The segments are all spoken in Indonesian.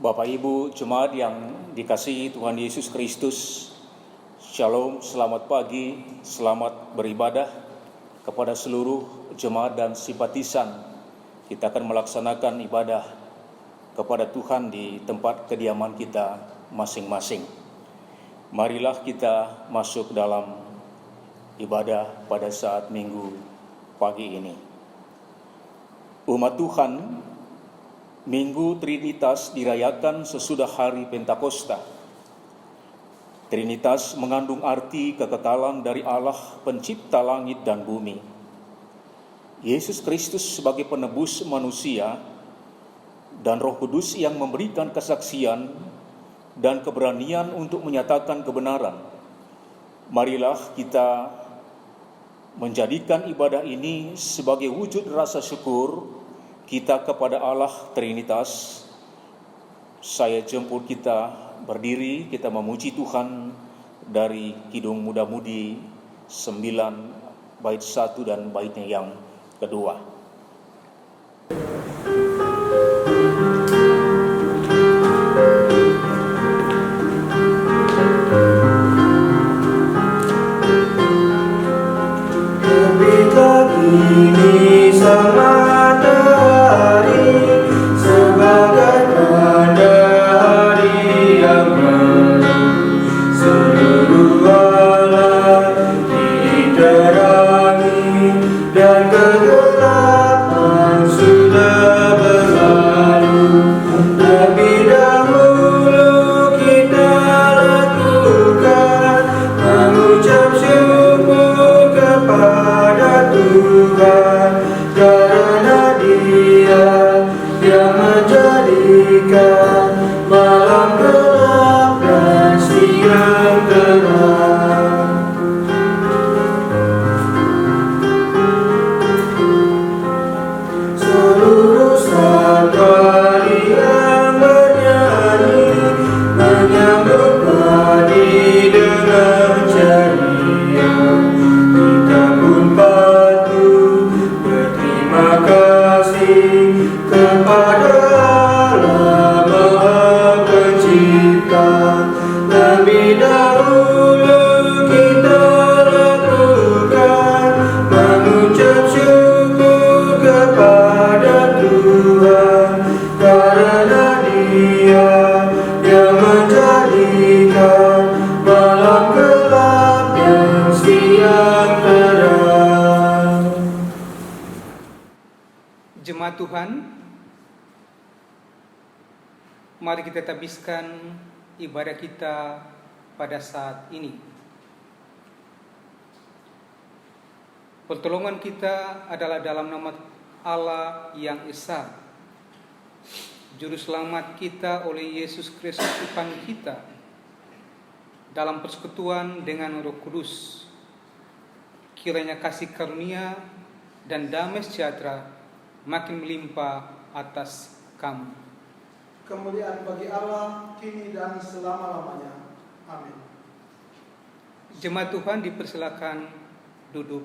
Bapak Ibu jemaat yang dikasihi Tuhan Yesus Kristus, Shalom, selamat pagi, selamat beribadah kepada seluruh jemaat dan simpatisan. Kita akan melaksanakan ibadah kepada Tuhan di tempat kediaman kita masing-masing. Marilah kita masuk dalam ibadah pada saat Minggu pagi ini. Umat Tuhan, Minggu Trinitas dirayakan sesudah hari Pentakosta. Trinitas mengandung arti kekekalan dari Allah pencipta langit dan bumi. Yesus Kristus sebagai penebus manusia dan Roh Kudus yang memberikan kesaksian dan keberanian untuk menyatakan kebenaran. Marilah kita menjadikan ibadah ini sebagai wujud rasa syukur kita kepada Allah Trinitas. Saya jemput kita berdiri, kita memuji Tuhan dari Kidung Muda-Mudi 9 bait 1 dan baitnya yang kedua. Ini sama Jemaat Tuhan, mari kita habiskan ibadah kita pada saat ini. Pertolongan kita adalah dalam nama Allah yang Esa. Juru selamat kita oleh Yesus Kristus Tuhan kita, dalam persekutuan dengan Roh Kudus. Kiranya kasih karunia dan damai sejahtera makin melimpah atas kamu. Kemuliaan bagi Allah kini dan selama-lamanya. Amin. Jemaat Tuhan dipersilakan duduk.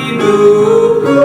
Hidupku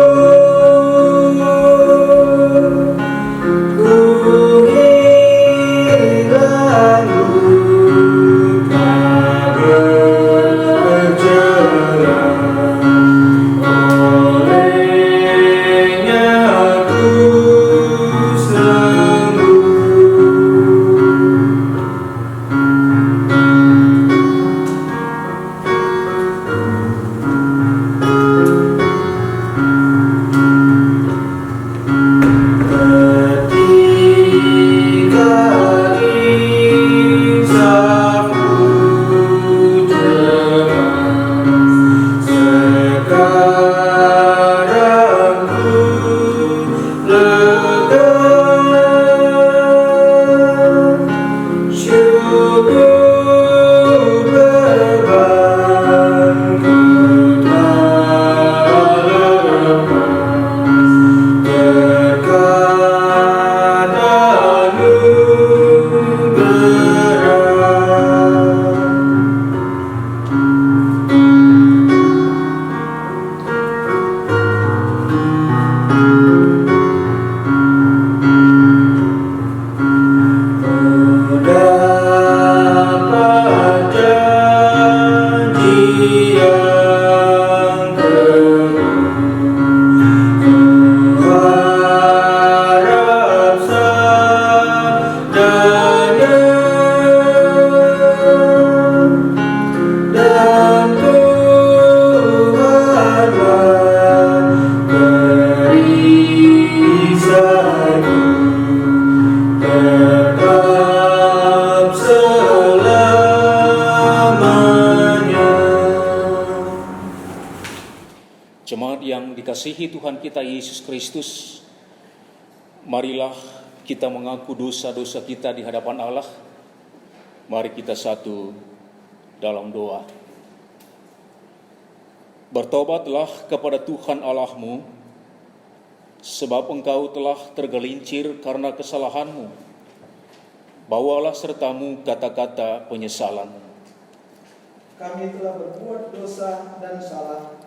Jemaat yang dikasihi Tuhan kita Yesus Kristus, marilah kita mengaku dosa-dosa kita di hadapan Allah. Mari kita satu dalam doa. Bertobatlah kepada Tuhan Allahmu, sebab engkau telah tergelincir karena kesalahanmu. Bawalah sertamu kata-kata penyesalan. Kami telah berbuat dosa dan salah.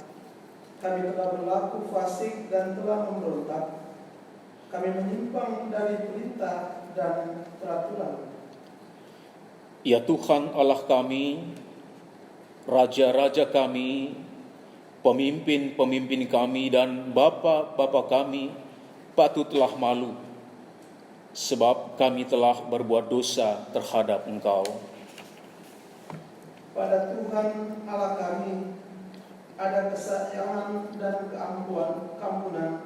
Kami telah berlaku fasik dan telah memberontak. Kami menyimpang dari perintah dan peraturan. Ya Tuhan Allah kami, Raja-Raja kami, pemimpin-pemimpin kami dan Bapa-Bapa kami patutlah malu, sebab kami telah berbuat dosa terhadap Engkau. Pada Tuhan Allah kami ada kesayangan dan keampunan,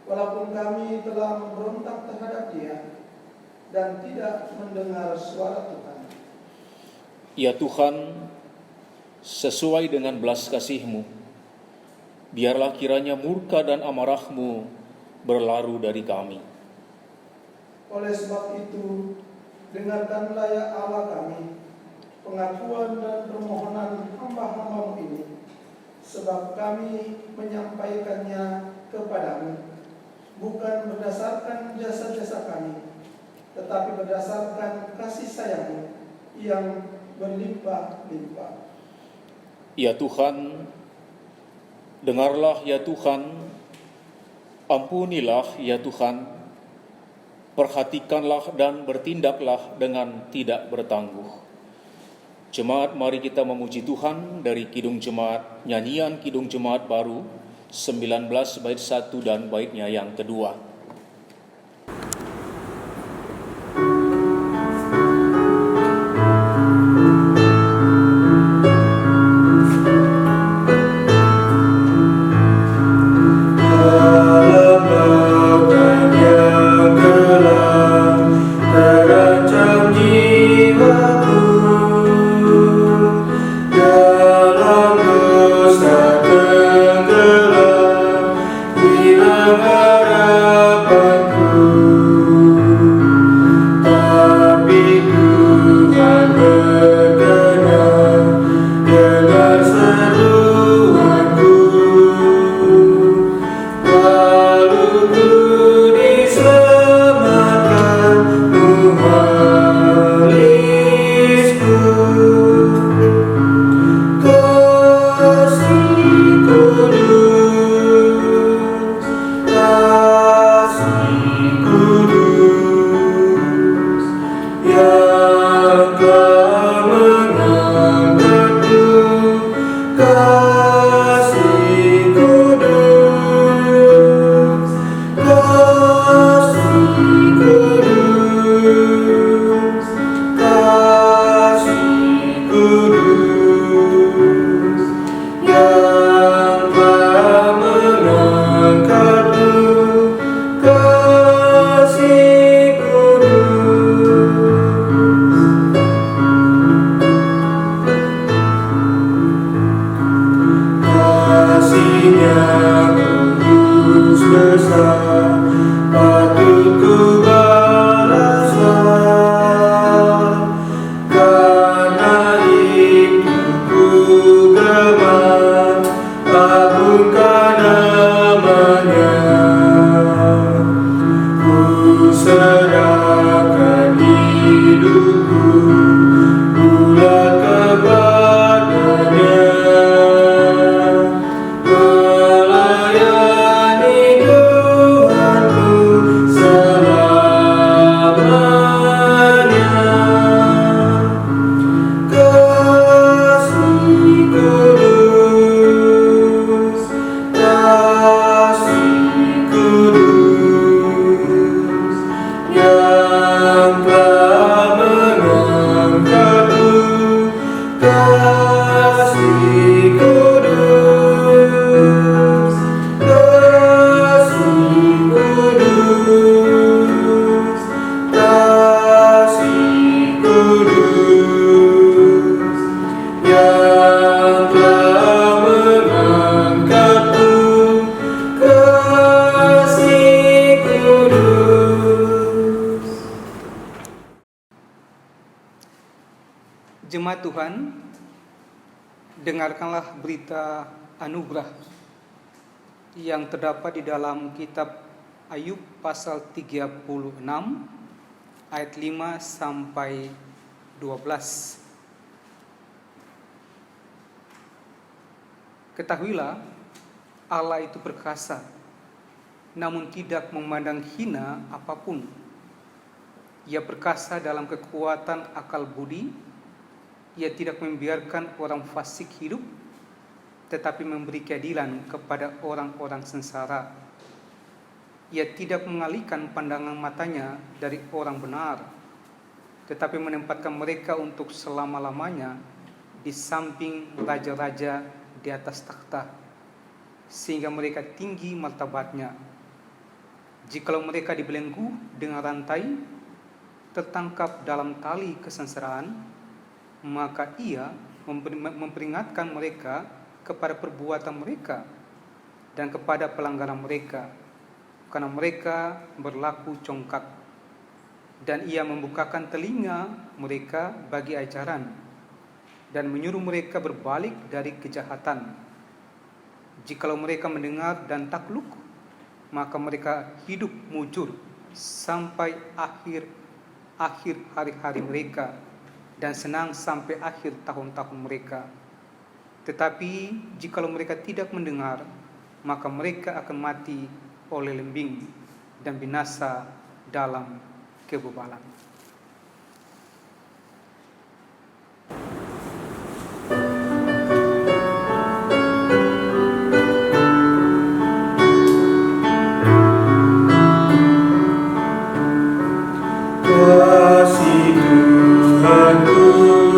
walaupun kami telah memberontak terhadap Dia dan tidak mendengar suara Tuhan. Ya Tuhan, sesuai dengan belas kasih-Mu, biarlah kiranya murka dan amarah-Mu berlalu dari kami. Oleh sebab itu, dengarkanlah ya Allah kami, pengakuan dan permohonan hamba-hamba-Mu ini, sebab kami menyampaikannya kepadamu, bukan berdasarkan jasa-jasa kami, tetapi berdasarkan kasih sayang-Mu yang berlimpah-limpah. Ya Tuhan, dengarlah ya Tuhan, ampunilah ya Tuhan, perhatikanlah dan bertindaklah dengan tidak bertangguh. Jemaat, mari kita memuji Tuhan dari Kidung Jemaat, nyanyian Kidung Jemaat baru 19 bait 1 dan baitnya yang kedua. Jemaat Tuhan, dengarkanlah berita anugerah yang terdapat di dalam kitab Ayub pasal 36 ayat 5 sampai 12. Ketahuilah, Allah itu perkasa, namun tidak memandang hina apapun. Ia perkasa dalam kekuatan akal budi. Ia tidak membiarkan orang fasik hidup, tetapi memberi keadilan kepada orang-orang sengsara. Ia tidak mengalihkan pandangan matanya dari orang benar, tetapi menempatkan mereka untuk selama-lamanya di samping raja-raja di atas takhta, sehingga mereka tinggi martabatnya. Jikalau mereka dibelenggu dengan rantai, tertangkap dalam tali kesengsaraan, maka ia memperingatkan mereka kepada perbuatan mereka dan kepada pelanggaran mereka, karena mereka berlaku congkak. Dan ia membukakan telinga mereka bagi ajaran dan menyuruh mereka berbalik dari kejahatan. Jikalau mereka mendengar dan takluk, maka mereka hidup mujur sampai akhir hari-hari mereka, dan senang sampai akhir tahun-tahun mereka. Tetapi jikalau mereka tidak mendengar, maka mereka akan mati oleh lembing dan binasa dalam kebebalan. Kasih Tuhanku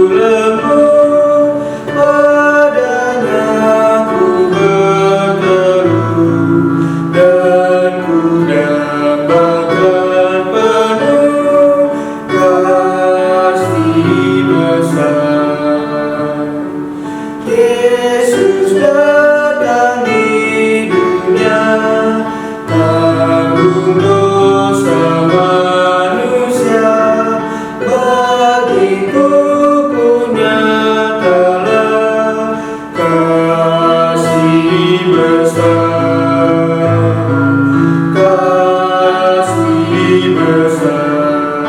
lemah, padanya ku berteduh, dan ku dambakan penuh kasih besar. Yesus datang di dunia, tanggung dosa manusia. Bagiku ku nyatalah kasih besar, kasih besar,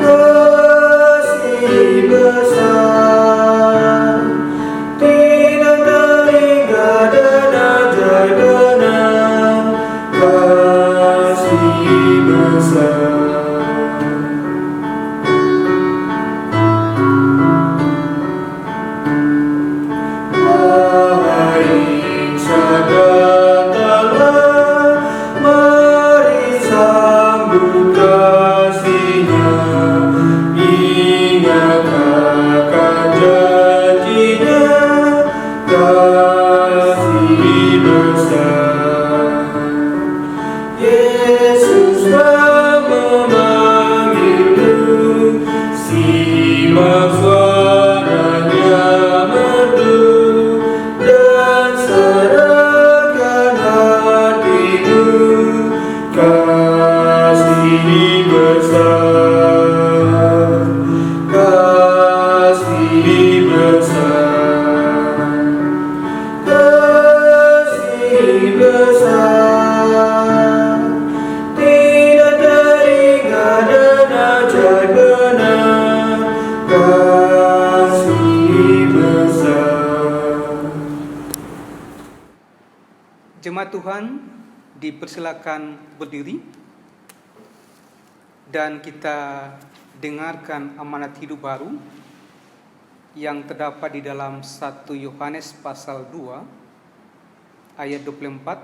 kasih besar. Tidak terhingga dan ajaib benar, kasih besar. Mari sambut kasih-Nya, ingat akan janji-Nya, kasih besar. Yesus memanggilmu, simak suara-Nya merdu, dan serahkan hatimu, kasih besar, kasih besar, kasih besar. Tidak terhingga dan ajaib benar, kasih besar. Jemaat Tuhan, dipersilakan berdiri dan kita dengarkan amanat hidup baru yang terdapat di dalam 1 Yohanes pasal 2 ayat 24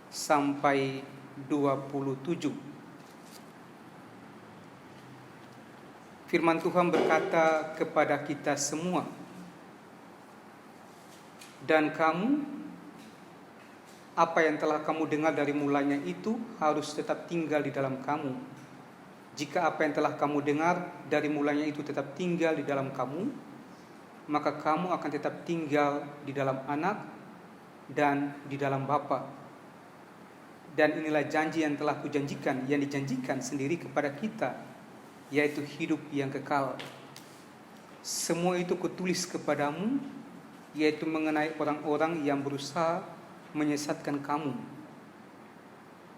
sampai 27. Firman Tuhan berkata kepada kita semua, "Dan kamu, apa yang telah kamu dengar dari mulanya itu harus tetap tinggal di dalam kamu. Jika apa yang telah kamu dengar dari mulanya itu tetap tinggal di dalam kamu, maka kamu akan tetap tinggal di dalam Anak dan di dalam Bapa. Dan inilah janji yang telah kujanjikan, yang dijanjikan sendiri kepada kita, yaitu hidup yang kekal. Semua itu kutulis kepadamu, yaitu mengenai orang-orang yang berusaha menyesatkan kamu.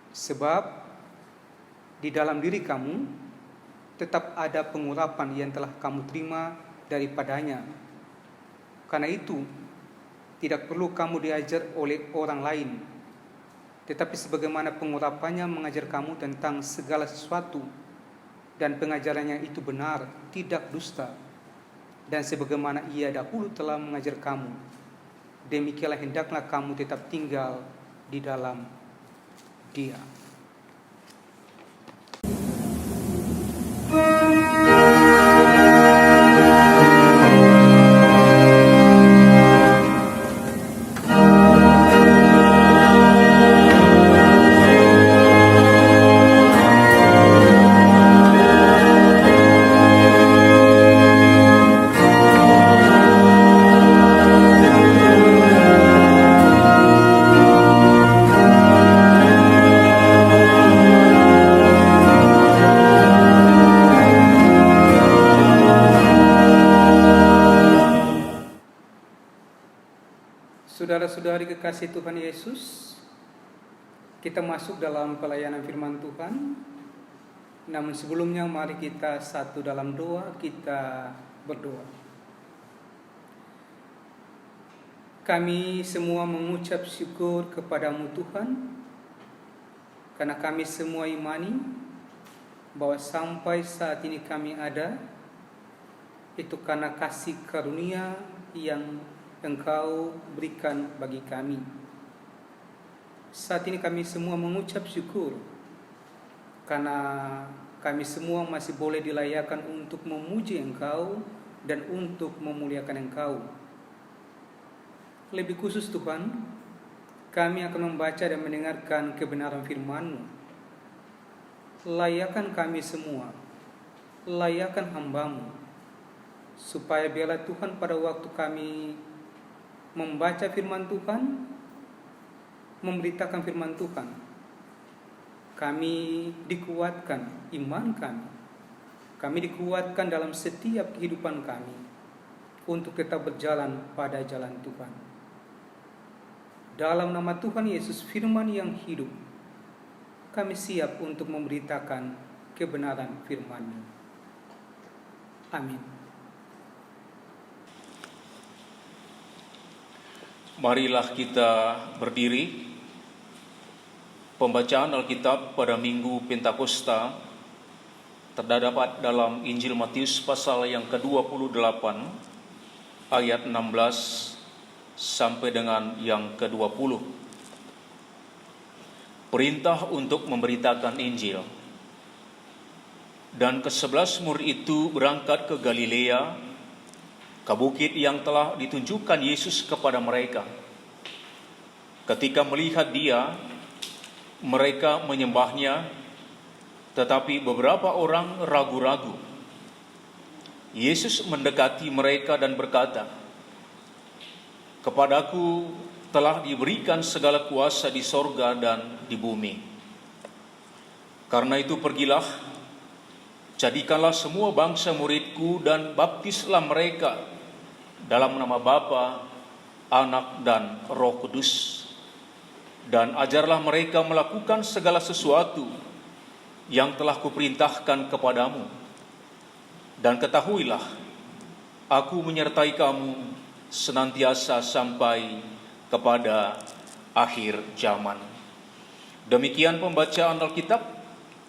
Sebab di dalam diri kamu tetap ada pengurapan yang telah kamu terima daripadanya. Karena itu, tidak perlu kamu diajar oleh orang lain, tetapi sebagaimana pengurapannya mengajar kamu tentang segala sesuatu, dan pengajarannya itu benar, tidak dusta. Dan sebagaimana ia dahulu telah mengajar kamu, demikianlah hendaklah kamu tetap tinggal di dalam Dia. Saudara-saudari kekasih Tuhan Yesus, kita masuk dalam pelayanan firman Tuhan. Namun sebelumnya mari kita satu dalam doa, kita berdoa. Kami semua mengucap syukur kepadamu Tuhan, karena kami semua imani bahwa sampai saat ini kami ada, itu karena kasih karunia yang Engkau berikan bagi kami. Saat ini kami semua mengucap syukur karena kami semua masih boleh dilayakan untuk memuji Engkau dan untuk memuliakan Engkau. Lebih khusus Tuhan, kami akan membaca dan mendengarkan kebenaran firman-Mu. Layakan kami semua, layakan hamba-Mu, supaya biarlah Tuhan pada waktu kami membaca firman Tuhan, memberitakan firman Tuhan, kami dikuatkan iman kami dikuatkan dalam setiap kehidupan kami untuk tetap berjalan pada jalan Tuhan. Dalam nama Tuhan Yesus, firman yang hidup, kami siap untuk memberitakan kebenaran firman-Mu. Amin. Marilah kita berdiri. Pembacaan Alkitab pada Minggu Pentakosta terdapat dalam Injil Matius pasal yang ke-28 ayat 16 sampai dengan yang ke-20. Perintah untuk memberitakan Injil. Dan ke-11 murid itu berangkat ke Galilea, ke bukit yang telah ditunjukkan Yesus kepada mereka. Ketika melihat Dia, mereka menyembahnya, tetapi beberapa orang ragu-ragu. Yesus mendekati mereka dan berkata, "Kepadaku telah diberikan segala kuasa di sorga dan di bumi. Karena itu pergilah, jadikanlah semua bangsa muridku dan baptislah mereka dalam nama Bapa, Anak, dan Roh Kudus. Dan ajarlah mereka melakukan segala sesuatu yang telah kuperintahkan kepadamu. Dan ketahuilah, aku menyertai kamu senantiasa sampai kepada akhir zaman." Demikian pembacaan Alkitab.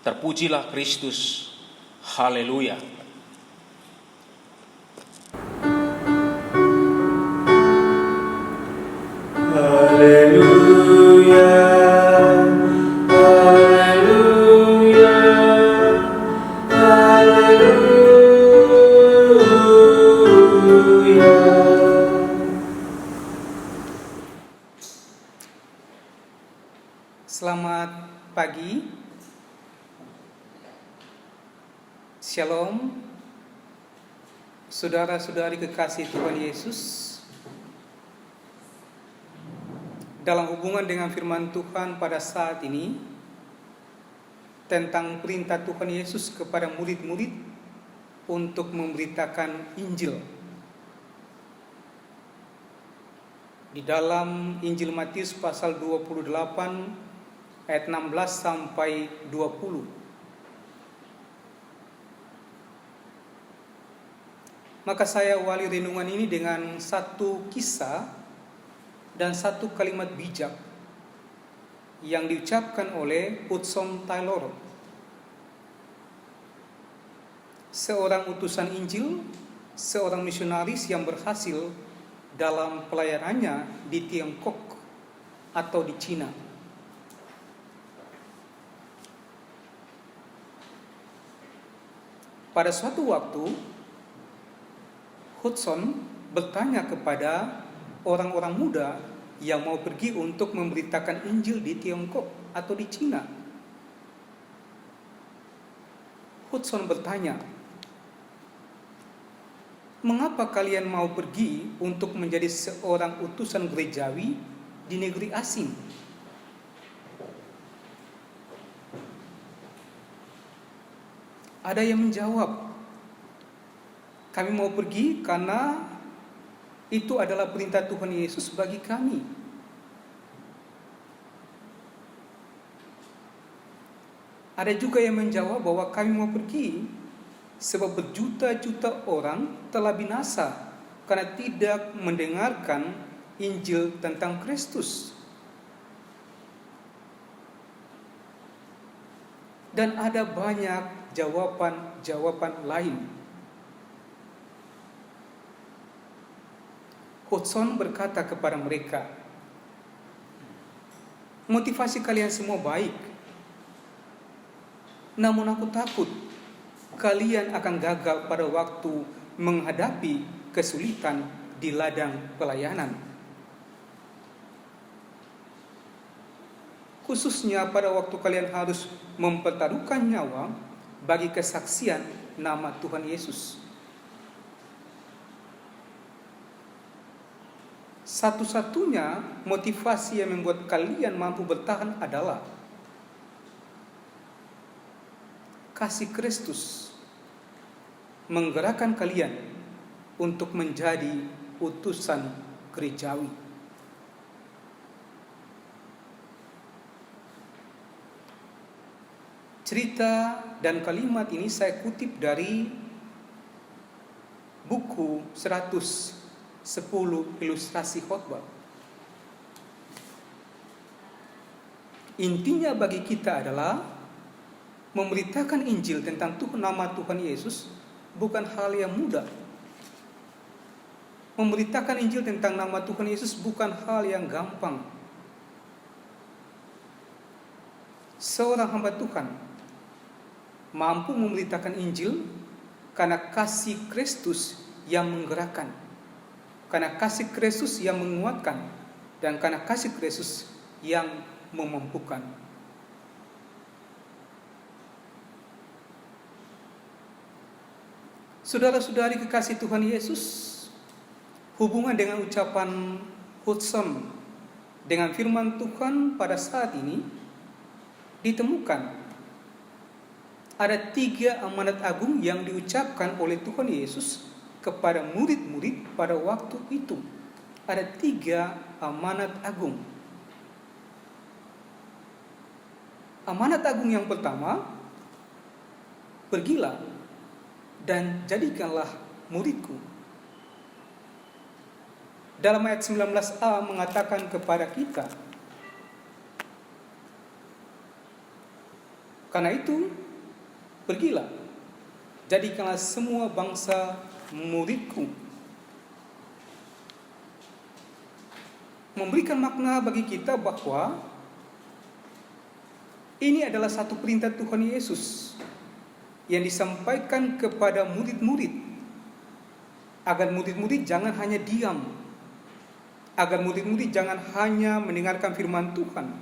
Terpujilah Kristus. Haleluya. Haleluya, haleluya, haleluya. Selamat pagi. Shalom. Saudara-saudari kekasih Tuhan Yesus. Dalam hubungan dengan firman Tuhan pada saat ini tentang perintah Tuhan Yesus kepada murid-murid untuk memberitakan Injil. Di dalam Injil Matius pasal 28 ayat 16 sampai 20. Maka saya awali renungan ini dengan satu kisah dan satu kalimat bijak yang diucapkan oleh Hudson Taylor, seorang utusan Injil, seorang misionaris yang berhasil dalam pelayanannya di Tiongkok atau di Cina. Pada suatu waktu, Hudson bertanya kepada orang-orang muda yang mau pergi untuk memberitakan Injil di Tiongkok atau di Cina. Hudson bertanya, "Mengapa kalian mau pergi untuk menjadi seorang utusan gerejawi di negeri asing?" Ada yang menjawab, "Kami mau pergi karena itu adalah perintah Tuhan Yesus bagi kami." Ada juga yang menjawab bahwa kami mau pergi sebab berjuta-juta orang telah binasa karena tidak mendengarkan Injil tentang Kristus. Dan ada banyak jawaban-jawaban lain. Hudson berkata kepada mereka, "Motivasi kalian semua baik, namun aku takut kalian akan gagal pada waktu menghadapi kesulitan di ladang pelayanan. Khususnya pada waktu kalian harus mempertaruhkan nyawa bagi kesaksian nama Tuhan Yesus. Satu-satunya motivasi yang membuat kalian mampu bertahan adalah kasih Kristus menggerakkan kalian untuk menjadi utusan gerejawi." Cerita dan kalimat ini saya kutip dari buku 110 ilustrasi khotbah. Intinya bagi kita adalah memberitakan Injil tentang nama Tuhan Yesus bukan hal yang mudah. Memberitakan Injil tentang nama Tuhan Yesus bukan hal yang gampang. Seorang hamba Tuhan mampu memberitakan Injil karena kasih Kristus yang menggerakkan, karena kasih Kristus yang menguatkan, dan karena kasih Kristus yang memampukan. Saudara-saudari kekasih Tuhan Yesus, hubungan dengan ucapan Hudson dengan firman Tuhan pada saat ini ditemukan. Ada 3 amanat agung yang diucapkan oleh Tuhan Yesus kepada murid-murid pada waktu itu. Ada 3 amanat agung. Amanat agung yang pertama, "Pergilah dan jadikanlah muridku." Dalam ayat 19a mengatakan kepada kita, "Karena itu, pergilah, jadikanlah semua bangsa muridku." Memberikan makna bagi kita bahwa ini adalah satu perintah Tuhan Yesus yang disampaikan kepada murid-murid, agar murid-murid jangan hanya diam, agar murid-murid jangan hanya mendengarkan firman Tuhan,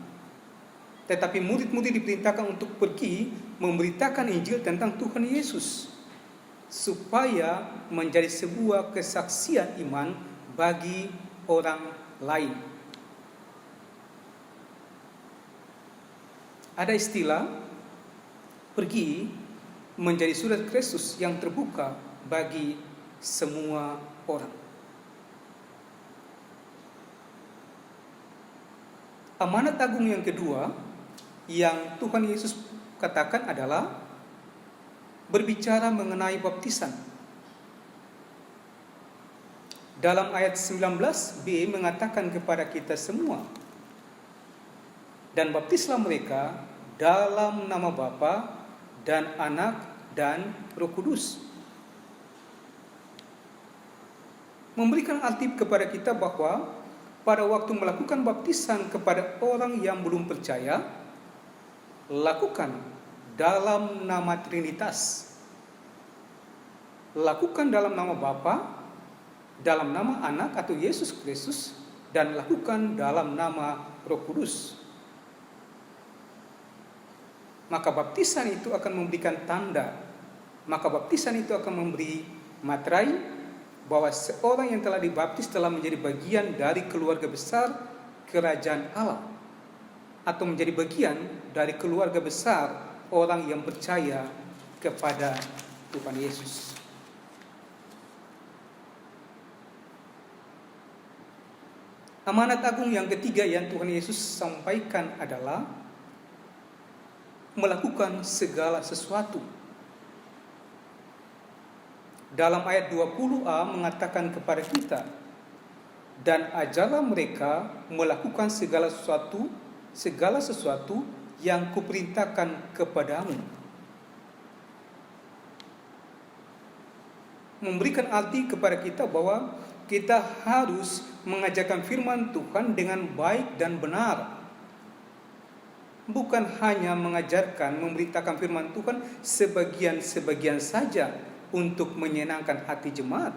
tetapi murid-murid diperintahkan untuk pergi memberitakan Injil tentang Tuhan Yesus, supaya menjadi sebuah kesaksian iman bagi orang lain. Ada istilah pergi menjadi surat Kristus yang terbuka bagi semua orang. Amanat agung yang kedua yang Tuhan Yesus katakan adalah berbicara mengenai baptisan. Dalam ayat 19b mengatakan kepada kita semua, dan baptislah mereka dalam nama Bapa dan Anak dan Roh Kudus. Memberikan arti kepada kita bahwa pada waktu melakukan baptisan kepada orang yang belum percaya, lakukan dalam nama Trinitas. Lakukan dalam nama Bapa, dalam nama Anak atau Yesus Kristus, dan lakukan dalam nama Roh Kudus. Maka baptisan itu akan memberikan tanda, maka baptisan itu akan memberi materai bahwa seorang yang telah dibaptis telah menjadi bagian dari keluarga besar kerajaan Allah, atau menjadi bagian dari keluarga besar orang yang percaya kepada Tuhan Yesus. Amanat agung yang ketiga yang Tuhan Yesus sampaikan adalah melakukan segala sesuatu. Dalam ayat 20a mengatakan kepada kita, dan ajarlah mereka melakukan segala sesuatu yang kuperintahkan kepadamu. Memberikan arti kepada kita bahwa kita harus mengajarkan firman Tuhan dengan baik dan benar. Bukan hanya mengajarkan, memberitakan firman Tuhan sebagian-sebagian saja untuk menyenangkan hati jemaat.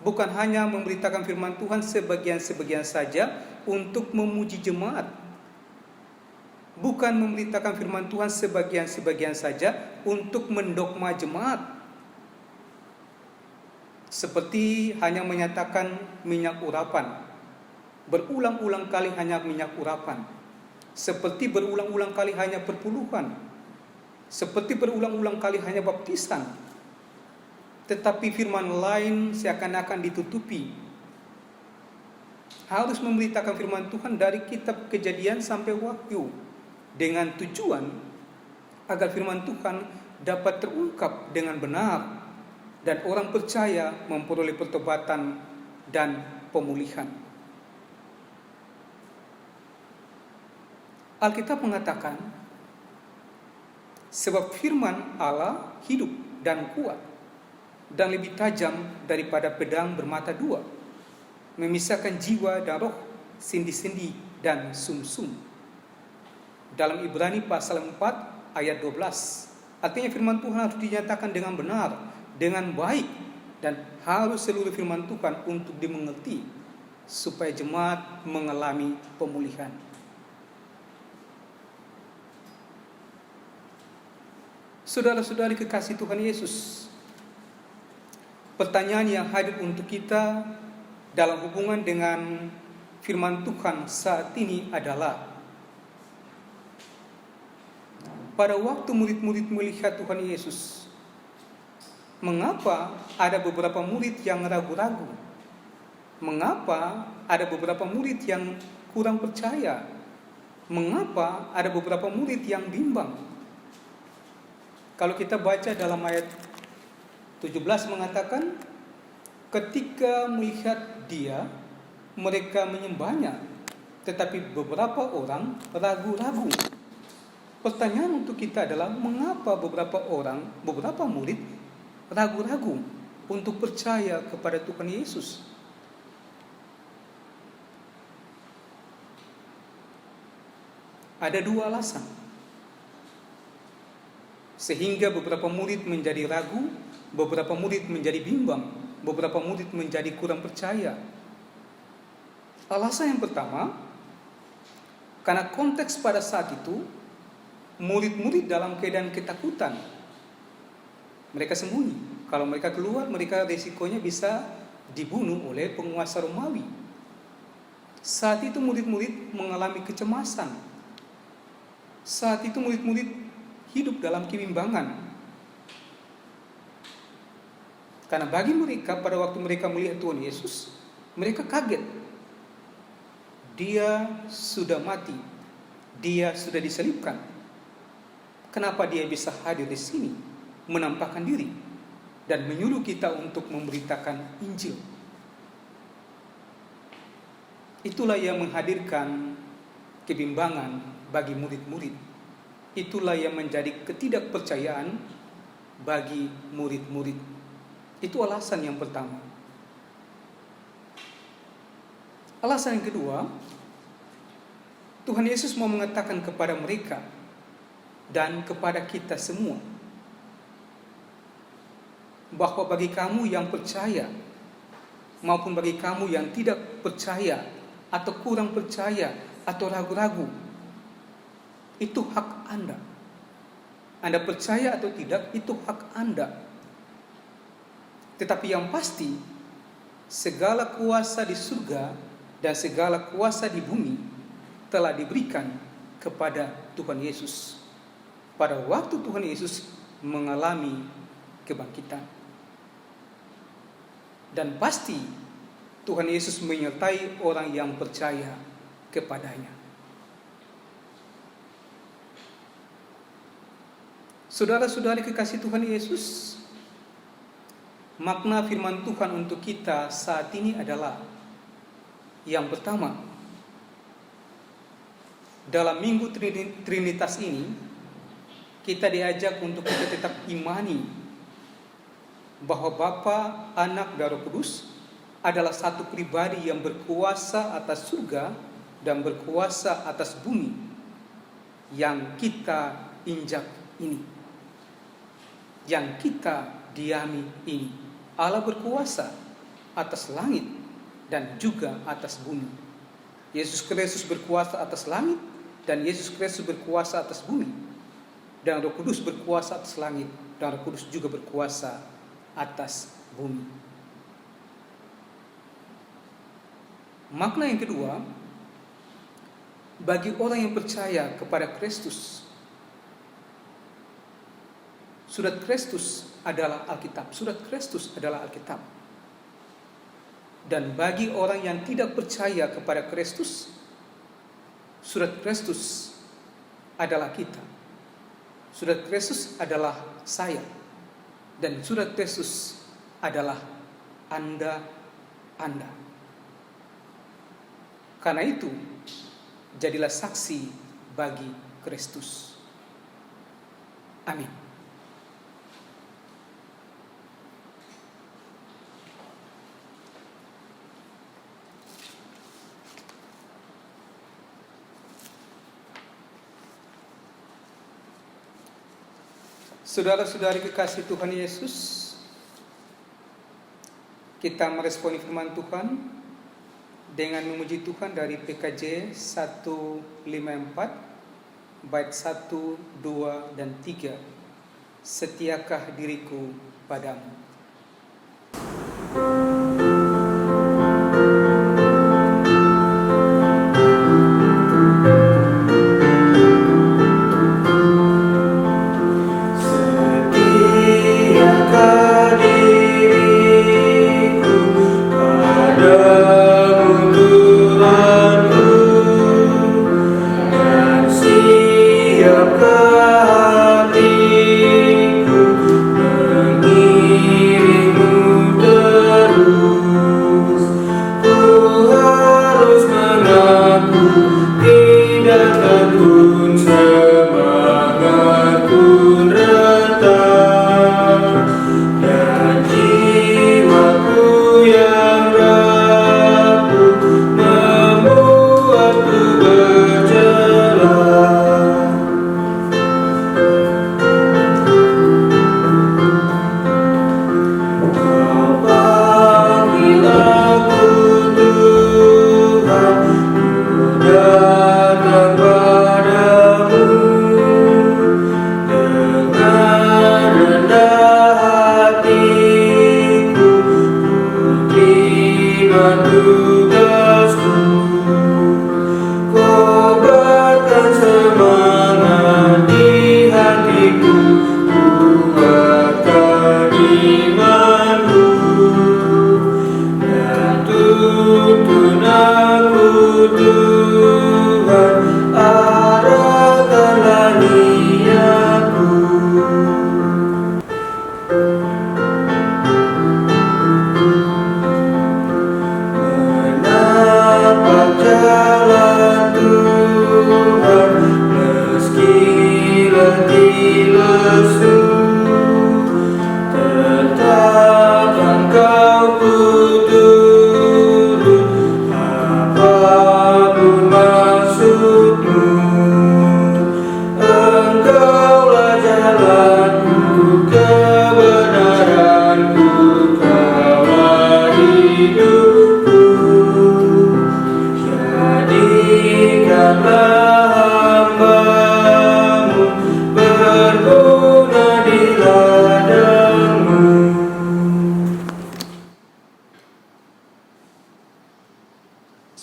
Bukan hanya memberitakan firman Tuhan sebagian-sebagian saja untuk memuji jemaat. Bukan memberitakan firman Tuhan sebagian-sebagian saja untuk mendogma jemaat. Seperti hanya menyatakan minyak urapan. Berulang-ulang kali hanya minyak urapan. Seperti berulang-ulang kali hanya perpuluhan. Seperti berulang-ulang kali hanya baptisan. Tetapi firman lain seakan-akan ditutupi. Harus memberitakan firman Tuhan dari kitab Kejadian sampai Wahyu, dengan tujuan agar firman Tuhan dapat terungkap dengan benar dan orang percaya memperoleh pertobatan dan pemulihan. Alkitab mengatakan, sebab firman Allah hidup dan kuat dan lebih tajam daripada pedang bermata dua, memisahkan jiwa dan roh, sendi-sendi dan sumsum. Dalam Ibrani pasal 4 ayat 12, artinya firman Tuhan harus dinyatakan dengan benar, dengan baik, dan harus seluruh firman Tuhan untuk dimengerti supaya jemaat mengalami pemulihan. Saudara-saudari kekasih Tuhan Yesus, pertanyaan yang hadir untuk kita dalam hubungan dengan firman Tuhan saat ini adalah, pada waktu murid-murid melihat Tuhan Yesus, mengapa ada beberapa murid yang ragu-ragu? Mengapa ada beberapa murid yang kurang percaya? Mengapa ada beberapa murid yang bimbang? Kalau kita baca dalam ayat 17 mengatakan, ketika melihat dia, mereka menyembahnya, tetapi beberapa orang ragu-ragu. Pertanyaan untuk kita adalah, mengapa beberapa murid ragu-ragu untuk percaya kepada Tuhan Yesus? Ada dua alasan. Sehingga beberapa murid menjadi ragu, beberapa murid menjadi bimbang, beberapa murid menjadi kurang percaya. Alasan yang pertama, karena konteks pada saat itu, murid-murid dalam keadaan ketakutan. Mereka sembunyi. Kalau mereka keluar, mereka risikonya bisa dibunuh oleh penguasa Romawi. Saat itu murid-murid mengalami kecemasan. Saat itu murid-murid hidup dalam kebimbangan. Karena bagi mereka pada waktu mereka melihat Tuhan Yesus, mereka kaget. Dia sudah mati, dia sudah disalibkan. Kenapa dia bisa hadir di sini, menampakkan diri dan menyuruh kita untuk memberitakan Injil? Itulah yang menghadirkan kebimbangan bagi murid-murid. Itulah yang menjadi ketidakpercayaan bagi murid-murid. Itu alasan yang pertama. Alasan yang kedua, Tuhan Yesus mau mengatakan kepada mereka dan kepada kita semua bahwa bagi kamu yang percaya maupun bagi kamu yang tidak percaya atau kurang percaya atau ragu-ragu, itu hak Anda. Anda percaya atau tidak, itu hak Anda. Tetapi yang pasti, segala kuasa di surga dan segala kuasa di bumi telah diberikan kepada Tuhan Yesus pada waktu Tuhan Yesus mengalami kebangkitan. Dan pasti Tuhan Yesus menyertai orang yang percaya kepadanya. Saudara-saudari kekasih Tuhan Yesus, makna firman Tuhan untuk kita saat ini adalah yang pertama, dalam Minggu Trinitas ini kita diajak untuk kita tetap imani bahwa Bapa, Anak, dan Roh Kudus adalah satu pribadi yang berkuasa atas surga dan berkuasa atas bumi yang kita injak ini, yang kita diami ini. Allah berkuasa atas langit dan juga atas bumi. Yesus Kristus berkuasa atas langit dan Yesus Kristus berkuasa atas bumi. Dan Roh Kudus berkuasa atas langit dan Roh Kudus juga berkuasa atas bumi. Makna yang kedua, bagi orang yang percaya kepada Kristus, surat Kristus adalah Alkitab. Surat Kristus adalah Alkitab. Dan bagi orang yang tidak percaya kepada Kristus, surat Kristus adalah kita. Surat Kristus adalah saya. Dan surat Kristus adalah Anda. Karena itu, jadilah saksi bagi Kristus. Amin. Saudara-saudari kekasih Tuhan Yesus, kita meresponi firman Tuhan dengan memuji Tuhan dari PKJ 154 bait 1, 2, dan 3. Setiakah diriku padamu? Siapkah hatiku mengingat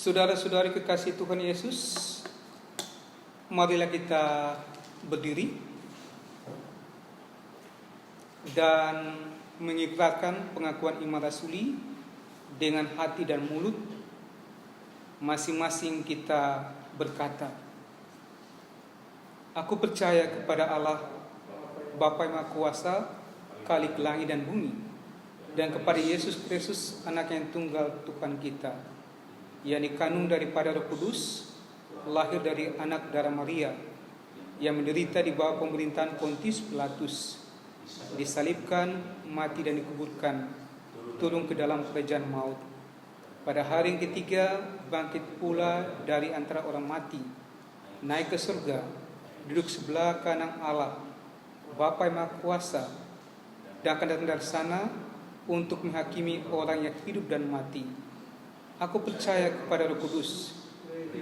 Saudara-saudari kekasih Tuhan Yesus, marilah kita berdiri dan mengikrarkan pengakuan iman rasuli dengan hati dan mulut. Masing-masing kita berkata, aku percaya kepada Allah, Bapa yang Maha Kuasa, Khalik langit dan bumi, dan kepada Yesus Kristus, Anak yang tunggal Tuhan kita, yang dikandung daripada Roh Kudus, lahir dari anak darah Maria, yang menderita di bawah pemerintahan Pontius Pilatus, disalibkan, mati dan dikuburkan, turun ke dalam kerajaan maut. Pada hari yang ketiga bangkit pula dari antara orang mati, naik ke surga, duduk sebelah kanan Allah, Bapa yang Maha Kuasa, dan akan datang dari sana untuk menghakimi orang yang hidup dan mati. Aku percaya kepada Roh Kudus,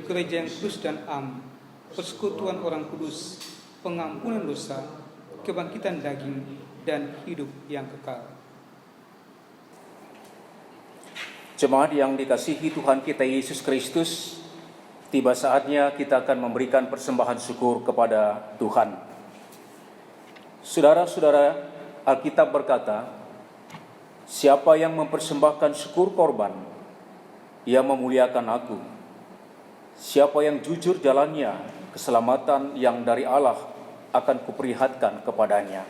gereja yang kudus dan am, persekutuan orang kudus, pengampunan dosa, kebangkitan daging, dan hidup yang kekal. Jemaat yang dikasihi Tuhan kita Yesus Kristus, tiba saatnya kita akan memberikan persembahan syukur kepada Tuhan. Saudara-saudara, Alkitab berkata, siapa yang mempersembahkan syukur korban, ia memuliakan aku. Siapa yang jujur jalannya, keselamatan yang dari Allah akan kuperlihatkan kepadanya.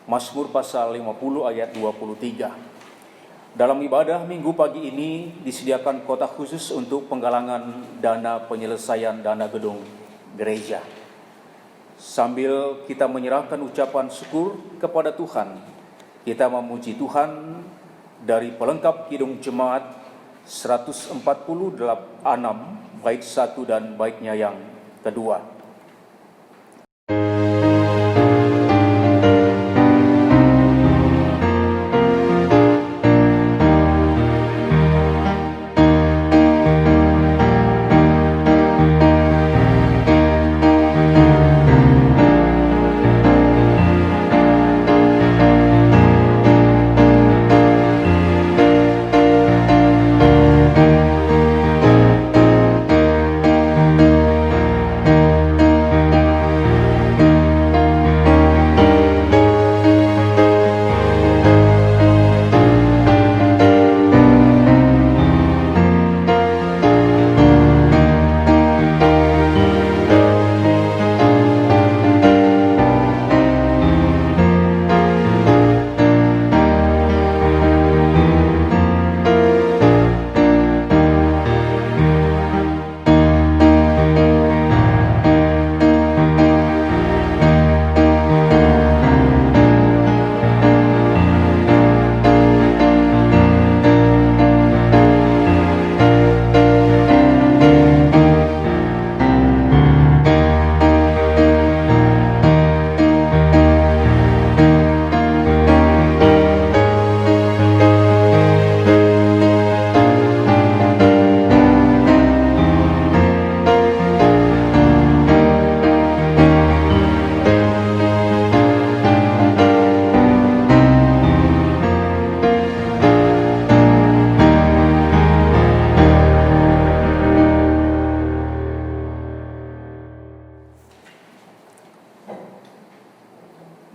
Mazmur pasal 50 ayat 23. Dalam ibadah minggu pagi ini disediakan kotak khusus untuk penggalangan dana penyelesaian dana gedung gereja. Sambil kita menyerahkan ucapan syukur kepada Tuhan, kita memuji Tuhan dari pelengkap Kidung Jemaat 146 bait 1 dan baitnya yang kedua.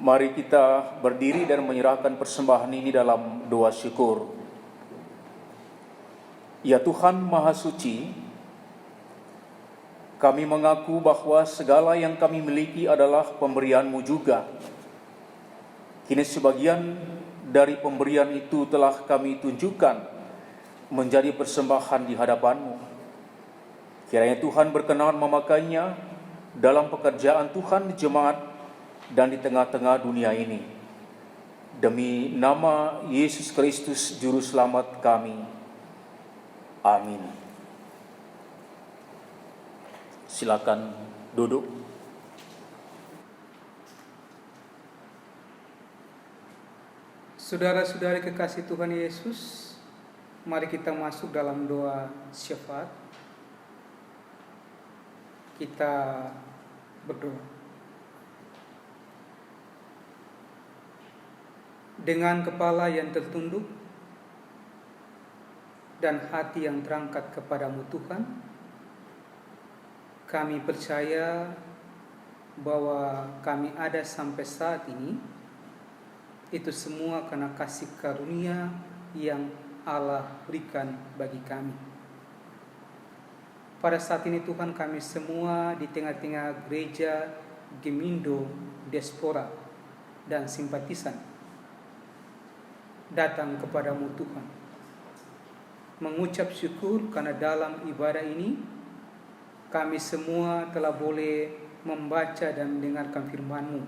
Mari kita berdiri dan menyerahkan persembahan ini dalam doa syukur. Ya Tuhan Maha Suci, kami mengaku bahwa segala yang kami miliki adalah pemberian-Mu juga. Kini sebagian dari pemberian itu telah kami tunjukkan menjadi persembahan di hadapan-Mu. Kiranya Tuhan berkenan memakainya dalam pekerjaan Tuhan di jemaat dan di tengah-tengah dunia ini. Demi nama Yesus Kristus Juru Selamat kami. Amin. Silakan duduk. Saudara-saudari kekasih Tuhan Yesus, mari kita masuk dalam doa syafaat. Kita berdoa. Dengan kepala yang tertunduk dan hati yang terangkat kepadamu Tuhan. Kami percaya bahwa kami ada sampai saat ini, itu semua karena kasih karunia yang Allah berikan bagi kami. Pada saat ini Tuhan, kami semua di tengah-tengah gereja Gemindo, Diaspora, dan simpatisan datang kepadamu Tuhan, mengucap syukur karena dalam ibadah ini kami semua telah boleh membaca dan mendengarkan firman-Mu.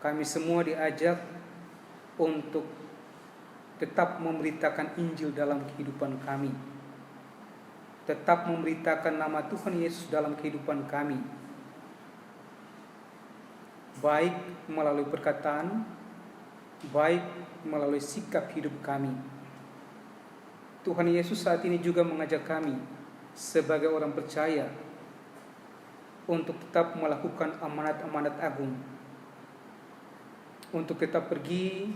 Kami semua diajak untuk tetap memberitakan Injil dalam kehidupan kami, tetap memberitakan nama Tuhan Yesus dalam kehidupan kami, baik melalui perkataan, baik melalui sikap hidup kami. Tuhan Yesus saat ini juga mengajak kami sebagai orang percaya untuk tetap melakukan amanat-amanat agung, untuk tetap pergi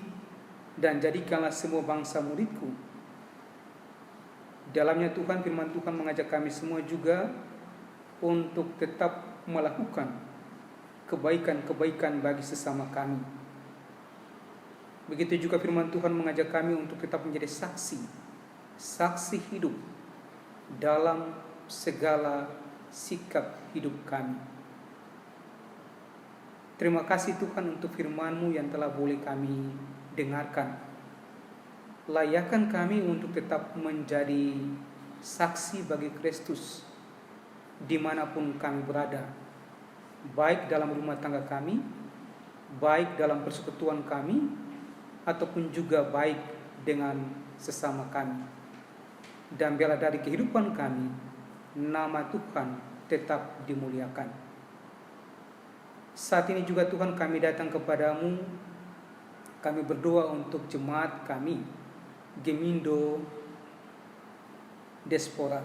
dan jadikanlah semua bangsa muridku. Dalamnya Tuhan, firman Tuhan mengajak kami semua juga untuk tetap melakukan kebaikan-kebaikan bagi sesama kami. Begitu juga firman Tuhan mengajak kami untuk tetap menjadi saksi hidup dalam segala sikap hidup kami. Terima kasih Tuhan untuk firman-Mu yang telah boleh kami dengarkan. Layakkan kami untuk tetap menjadi saksi bagi Kristus dimanapun kami berada, baik dalam rumah tangga kami, baik dalam persekutuan kami, ataupun juga baik dengan sesama kami. Dan biarlah dari kehidupan kami, nama Tuhan tetap dimuliakan. Saat ini juga Tuhan, kami datang kepadamu, kami berdoa untuk jemaat kami Gemindo Diaspora.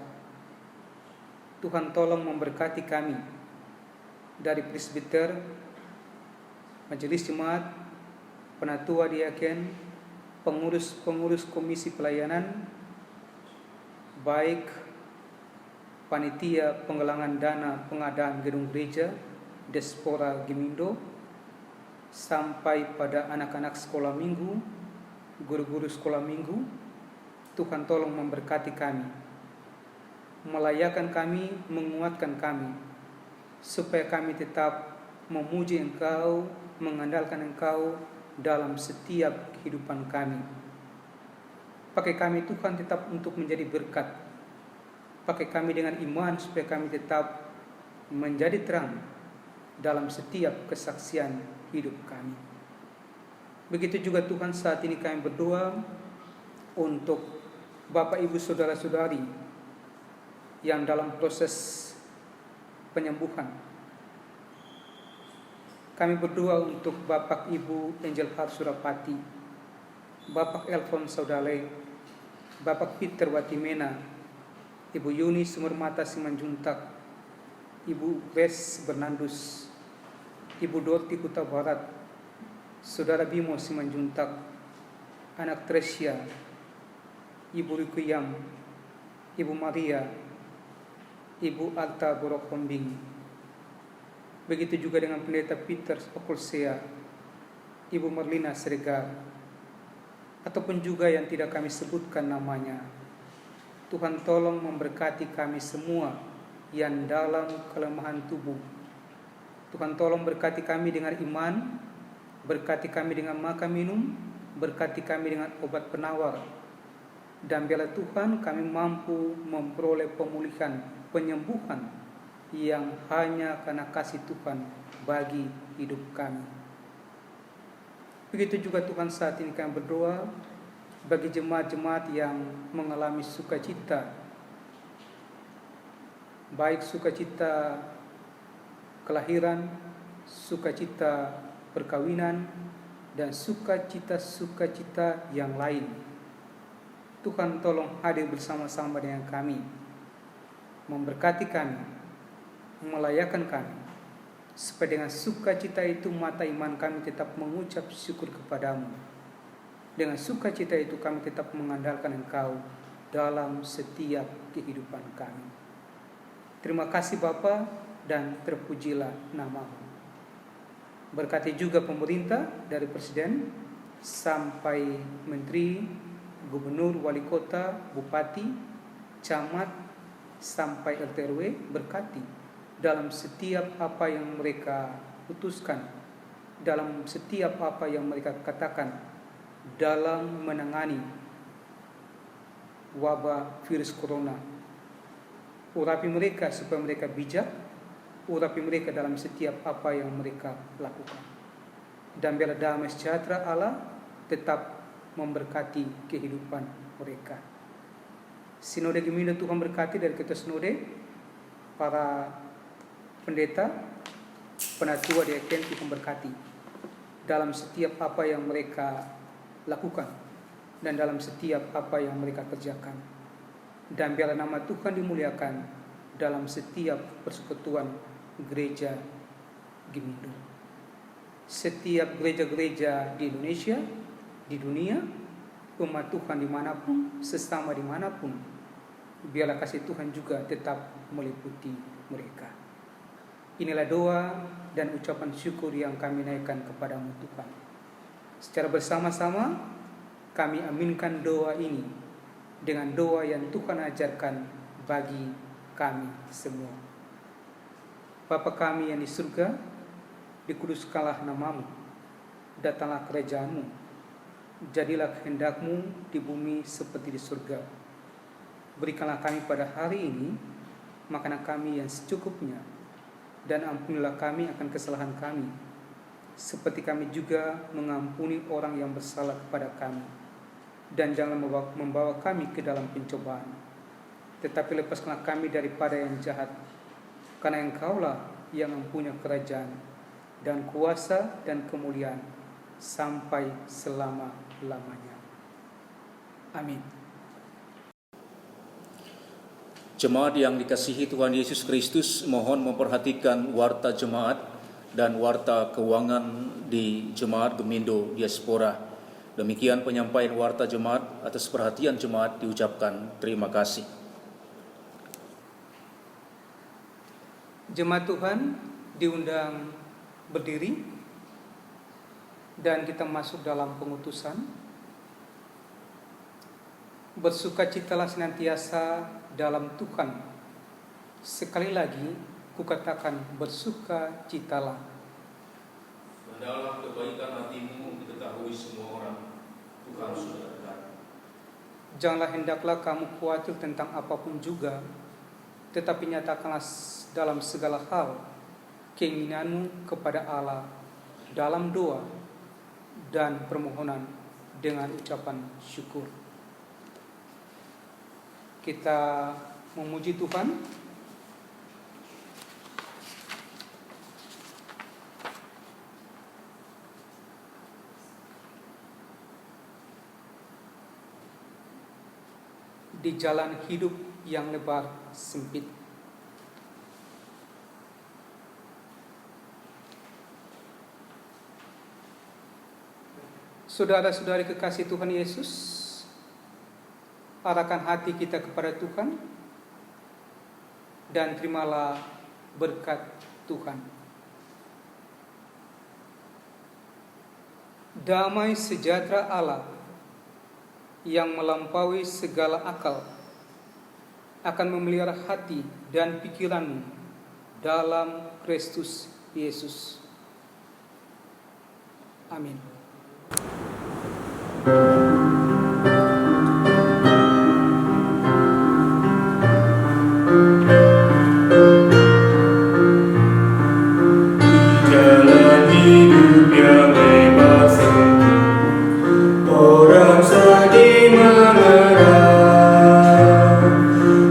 Tuhan tolong memberkati kami dari presbiter, majelis jemaat, penatua diaken, pengurus komisi pelayanan, baik panitia penggalangan dana pengadaan gedung gereja Diaspora Gemindo, sampai pada anak-anak sekolah minggu, guru-guru sekolah minggu. Tuhan tolong memberkati kami, melayakkan kami, menguatkan kami, supaya kami tetap memuji Engkau, mengandalkan Engkau dalam setiap kehidupan kami. Pakai kami Tuhan tetap untuk menjadi berkat. Pakai kami dengan iman supaya kami tetap menjadi terang dalam setiap kesaksian hidup kami. Begitu juga Tuhan, saat ini kami berdoa untuk Bapak Ibu Saudara-saudari yang dalam proses penyembuhan. Kami berdoa untuk Bapak Ibu Angel Heart Surapati, Bapak Elfon Saudale, Bapak Peter Watimena, Ibu Yuni Sumurmata Simanjuntak, Ibu Bes Bernandus, Ibu Doti Kuta Barat, Saudara Bimo Simanjuntak, Anak Tresia, Ibu Rikuyam, Ibu Maria, Ibu Alta Borok Hombing. Begitu juga dengan Pendeta Peter Okulsea, Ibu Merlina Sregar, ataupun juga yang tidak kami sebutkan namanya. Tuhan tolong memberkati kami semua yang dalam kelemahan tubuh. Tuhan tolong berkati kami dengan iman, berkati kami dengan makan minum, berkati kami dengan obat penawar. Dan biarlah Tuhan kami mampu memperoleh pemulihan, penyembuhan yang hanya karena kasih Tuhan bagi hidup kami. Begitu juga Tuhan, saat ini kami berdoa bagi jemaat-jemaat yang mengalami sukacita, baik sukacita kelahiran, sukacita perkawinan, dan sukacita yang lain. Tuhan tolong hadir bersama-sama dengan kami, memberkati kami, melayakkan kami, supaya dengan sukacita itu mata iman kami tetap mengucap syukur kepadamu. Dengan sukacita itu kami tetap mengandalkan Engkau dalam setiap kehidupan kami. Terima kasih Bapa, dan terpujilah nama-Mu. Berkati juga pemerintah dari Presiden sampai Menteri, Gubernur, Wali Kota, Bupati, Camat, sampai RT/RW. Berkati dalam setiap apa yang mereka putuskan, dalam setiap apa yang mereka katakan dalam menangani wabah virus corona. Urapi mereka supaya mereka bijak, urapi mereka dalam setiap apa yang mereka lakukan. Dan biarlah damai sejahtera Allah tetap memberkati kehidupan mereka. Sinode Gemindo Tuhan berkati, dari ketua sinode, para pendeta, penatua diaken Tuhan berkati dalam setiap apa yang mereka lakukan dan dalam setiap apa yang mereka kerjakan. Dan biarlah nama Tuhan dimuliakan dalam setiap persekutuan gereja Gemindo. Setiap gereja-gereja di Indonesia, di dunia, umat Tuhan dimanapun, sesama dimanapun, biarlah kasih Tuhan juga tetap meliputi mereka. Inilah doa dan ucapan syukur yang kami naikkan kepadamu Tuhan. Secara bersama-sama kami aminkan doa ini dengan doa yang Tuhan ajarkan bagi kami semua. Bapa kami yang di surga, dikuduskanlah nama-Mu, datanglah kerajaan-Mu, jadilah kehendak-Mu di bumi seperti di surga. Berikanlah kami pada hari ini makanan kami yang secukupnya, dan ampunilah kami akan kesalahan kami, seperti kami juga mengampuni orang yang bersalah kepada kami. Dan jangan membawa kami ke dalam pencobaan, tetapi lepaskanlah kami daripada yang jahat, karena Engkaulah yang mempunyai kerajaan dan kuasa dan kemuliaan sampai selama-lamanya. Amin. Jemaat yang dikasihi Tuhan Yesus Kristus, mohon memperhatikan warta jemaat dan warta keuangan di Jemaat Gemindo Diaspora. Demikian penyampaian warta jemaat. Atas perhatian jemaat diucapkan terima kasih. Jemaat Tuhan diundang berdiri dan kita masuk dalam pengutusan. Bersukacitalah senantiasa dalam Tuhan. Sekali lagi kukatakan, bersukacitalah. Dalam kebaikan hatimu diketahui semua orang, Tuhan sudah dekat. Janganlah hendaklah kamu khawatir tentang apapun juga, tetapi nyatakanlah dalam segala hal keinginanmu kepada Allah dalam doa dan permohonan dengan ucapan syukur. Kita memuji Tuhan. Di jalan hidup yang lebar sempit, saudara-saudari kekasih Tuhan Yesus, arahkan hati kita kepada Tuhan dan terimalah berkat Tuhan. Damai sejahtera Allah yang melampaui segala akal akan memelihara hati dan pikiranmu dalam Kristus Yesus. Amin. Jalan hidup yang lebar sempit, orang sedih mengerang.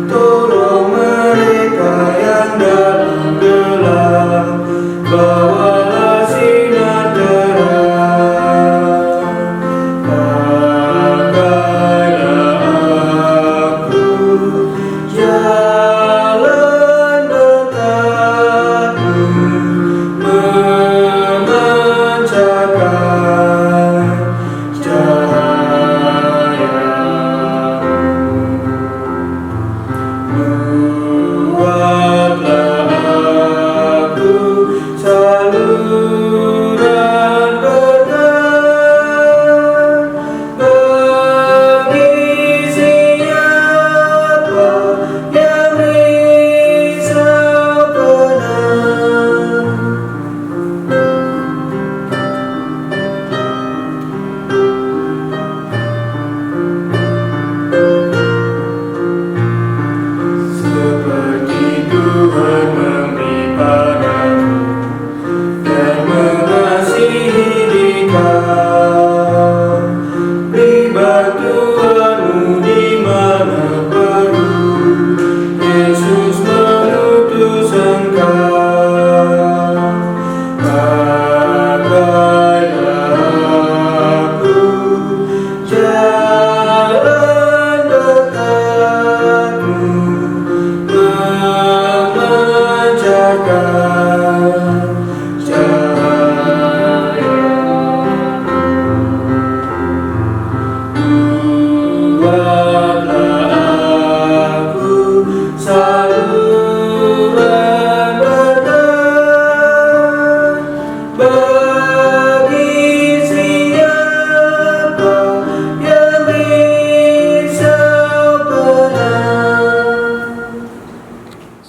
Tolong mereka yang dalam gelap, bawalah sinar terang.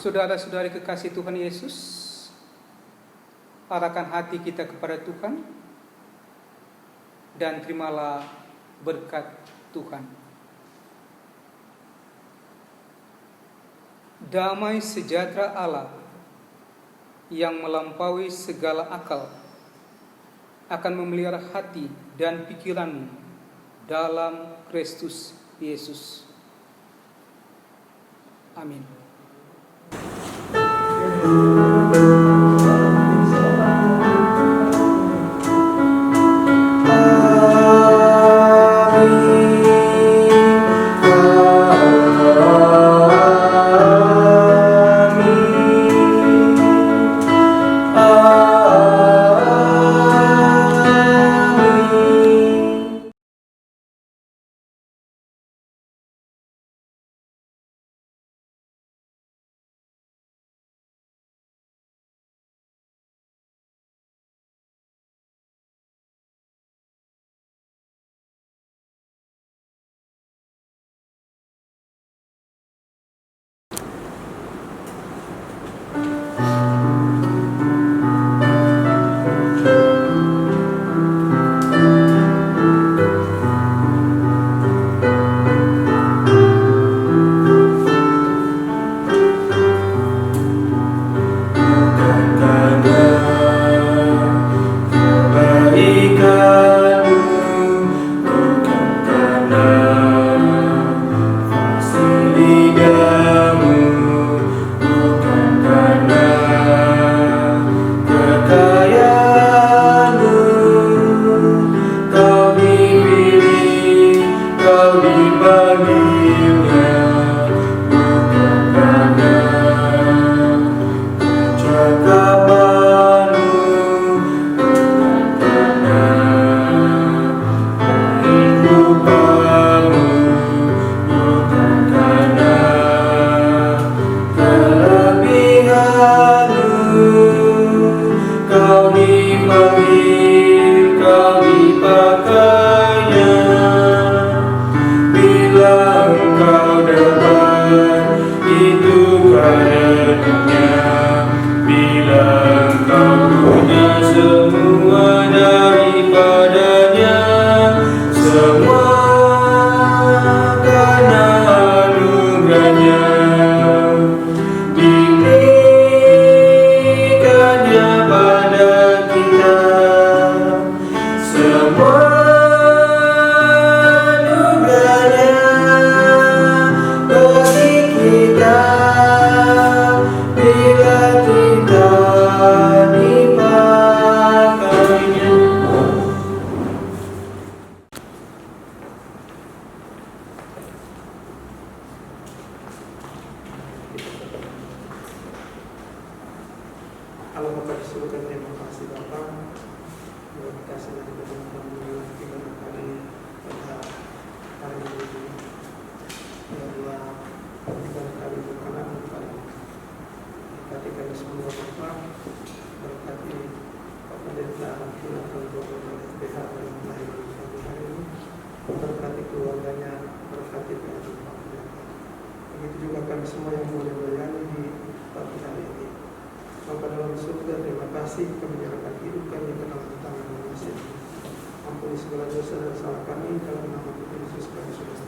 Saudara-saudari kekasih Tuhan Yesus, arahkan hati kita kepada Tuhan dan terimalah berkat Tuhan. Damai sejahtera Allah yang melampaui segala akal akan memelihara hati dan pikiranmu dalam Kristus Yesus. Amin. Allah Bapa di surga, terima kasih Bapa. Terima kasih dari Tuhan kita kali pada hari ini. Ya Allah, kita kali berkenan kepada berkati kami semua Bapa, berkati pemerintahan kita untuk PH yang lahir di hari ini, berkati keluarganya, berkati kehidupan. Begitu juga kami semua yang boleh melayani di pagi hari ini. Bapa dalam surga, terima kasih kami menyerahkan hidup kami ke dalam tangan Yesus. Ampuni segala dosa dan salah kami dalam nama Tuhan Yesus Kristus.